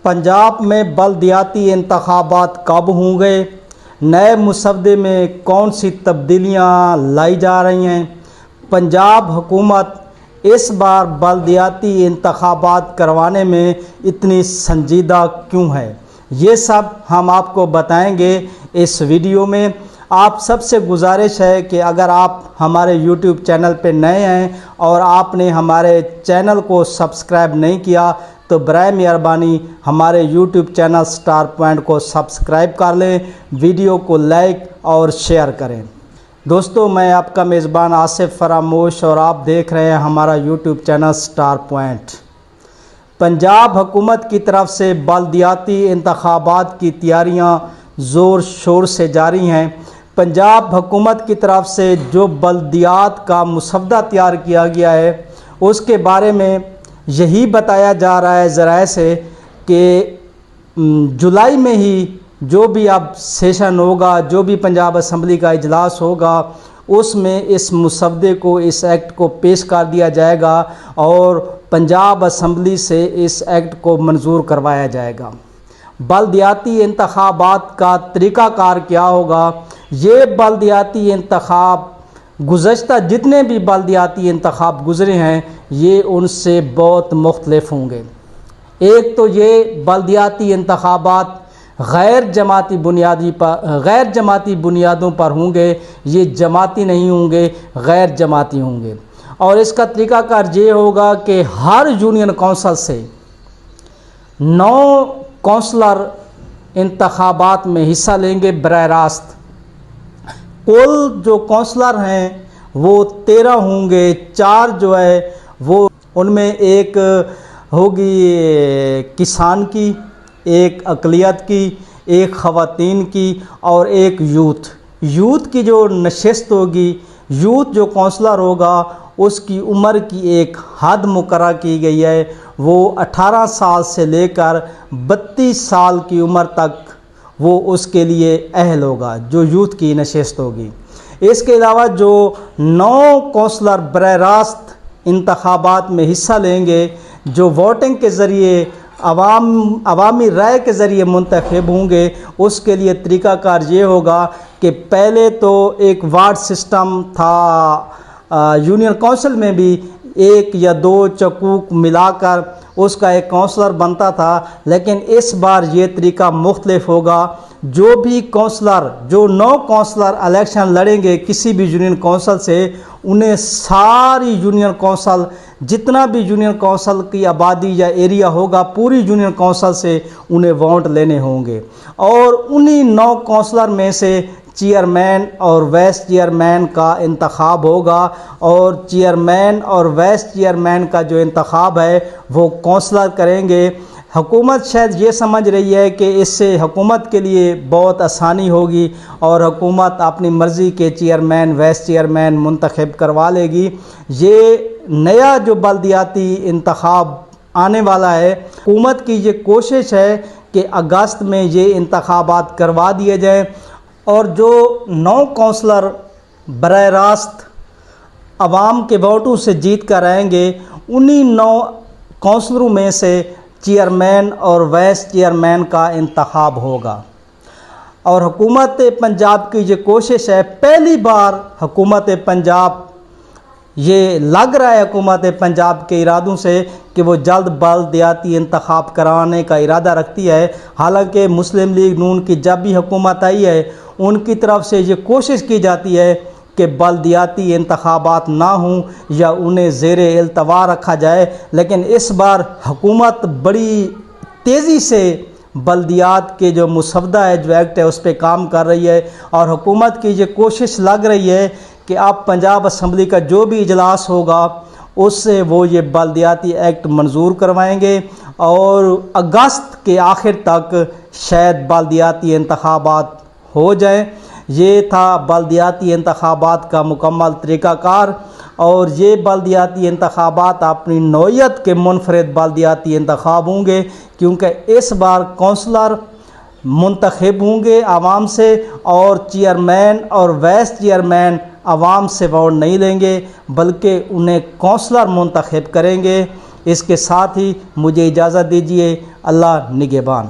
पंजाब में बलदियाती इंतखाबात कब होंगे, नए मुसवदे में कौन सी तब्दीलियाँ लाई जा रही हैं, पंजाब हुकूमत इस बार बलदियाती इंतखाबात करवाने में इतनी संजीदा क्यों है, ये सब हम आपको बताएंगे इस वीडियो में। आप सबसे गुजारिश है कि अगर आप हमारे यूट्यूब चैनल पर नए हैं और आपने हमारे चैनल को सब्सक्राइब नहीं किया तो बराए मेहरबानी हमारे यूट्यूब चैनल स्टार पॉइंट को सब्सक्राइब कर लें, वीडियो को लाइक और शेयर करें। दोस्तों, मैं आपका मेज़बान आसिफ फरामोश और आप देख रहे हैं हमारा YouTube channel star point. Punjab हुकूमत की तरफ से बलदियाती इंतखाबात की तैयारियां ज़ोर शोर से जारी हैं। पंजाब हुकूमत की तरफ से जो बलदियात का मुसवदा तैयार किया गया है उसके बारे में यही बताया जा रहा है ज़राए से कि जुलाई में ही जो भी अब सेशन होगा, जो भी पंजाब असम्बली का इजलास होगा, उसमें इस मुसवदे को, इस एक्ट को पेश कर दिया जाएगा और पंजाब असम्बली से इस एक्ट को मंजूर करवाया जाएगा। बलदियाती इंतखाबात का तरीक़ाकार क्या होगा, ये बलदियाती इंतखाब गुज़श्ता जितने भी बलदियाती इंतखाब गुज़रे हैं ये उनसे बहुत मुख्तलिफ होंगे। एक तो ये बलदियाती इंतखाबात गैर जमाती बुनियादों पर होंगे, ये जमाती नहीं होंगे, गैर जमाती होंगे। और इसका तरीक़ाकार ये होगा कि हर यूनियन कौंसल से 9 कौंसलर इंतखाबात में हिस्सा लेंगे बराह रास्त। कुल जो कौंसलर हैं वो 13 होंगे। 4 जो है वो उनमें एक होगी किसान की, एक अक़लियत की, एक ख़वातीन की और एक यूथ की जो नशिस्त होगी। यूथ जो कौंसलर होगा उसकी उम्र की एक हद मुकर्रर की गई है, वो 18 साल से लेकर 32 साल की उम्र तक वो उसके लिए अहल होगा, जो यूथ की नशिस्त होगी। इसके अलावा जो 9 कौंसलर बराह रास्त इंतखाबात में हिस्सा लेंगे, जो वोटिंग के ज़रिए अवामी राय के ज़रिए मुंतखब होंगे, उसके लिए तरीक़ाकार ये होगा कि पहले तो एक वार्ड सिस्टम था, यूनियन काउंसिल में भी 1 या 2 चकूक मिलाकर उसका एक काउंसलर बनता था, लेकिन इस बार ये तरीका मुख्तलिफ होगा। जो भी काउंसलर, जो 9 काउंसलर इलेक्शन लड़ेंगे किसी भी यूनियन काउंसिल से, उन्हें सारी यूनियन काउंसिल, जितना भी यूनियन काउंसिल की आबादी या एरिया होगा, पूरी यूनियन काउंसिल से उन्हें वोट लेने होंगे और उन्हीं 9 काउंसलर में से चेयरमैन और वाइस चेयरमैन का इंतखाब होगा और चेयरमैन और वाइस चेयरमैन का जो इंतखाब है वो काउंसलर करेंगे। हुकूमत शायद ये समझ रही है कि इससे हुकूमत के लिए बहुत आसानी होगी और हुकूमत अपनी मर्ज़ी के चेयरमैन वाइस चेयरमैन मुंतखब करवा लेगी। ये नया जो बलदियाती इंतखाब आने वाला है, हुकूमत की ये कोशिश है कि अगस्त में ये इंतखाबात करवा दिए जाएँ और जो 9 काउंसलर बराह रास्त अवाम के वोटों से जीत कर आएंगे, उन्हीं 9 काउंसलरों में से चेयरमैन और वाइस चेयरमैन का इंतखाब होगा। और हुकूमत पंजाब की ये कोशिश है, पहली बार हुकूमत पंजाब, ये लग रहा है हुकूमत पंजाब के इरादों से कि वो जल्द बलदियाती इंतखाब कराने का इरादा रखती है। हालांकि मुस्लिम लीग नून की जब भी हुकूमत आई है उनकी तरफ से ये कोशिश की जाती है कि बलदियाती इंतखाबात ना हों या उन्हें ज़ेरे इल्तवा रखा जाए, लेकिन इस बार हुकूमत बड़ी तेज़ी से बलदियात के जो मुसवदा है, जो एक्ट है, उस पर काम कर रही है और हुकूमत की ये कोशिश लग रही है कि अब पंजाब असम्बली का जो भी इजलास होगा उससे वो ये बलदियाती एक्ट मंजूर करवाएंगे और अगस्त के आखिर तक शायद बलदियाती इंतखाबात हो जाए। ये था बलदियाती इंतखाबात का मुकम्मल तरीक़ाकार और ये बलदियाती इंतखाबात अपनी नौइयत के मुनफरद बलदियाती इंतखाब होंगे, क्योंकि इस बार कौंसलर मुंतखब होंगे आवाम से और चेयरमैन और वाइस चेयरमैन आवाम से वोट नहीं लेंगे बल्कि उन्हें कौंसलर मुंतखब करेंगे। इसके साथ ही मुझे इजाज़त दीजिए। اللہ نگہبان.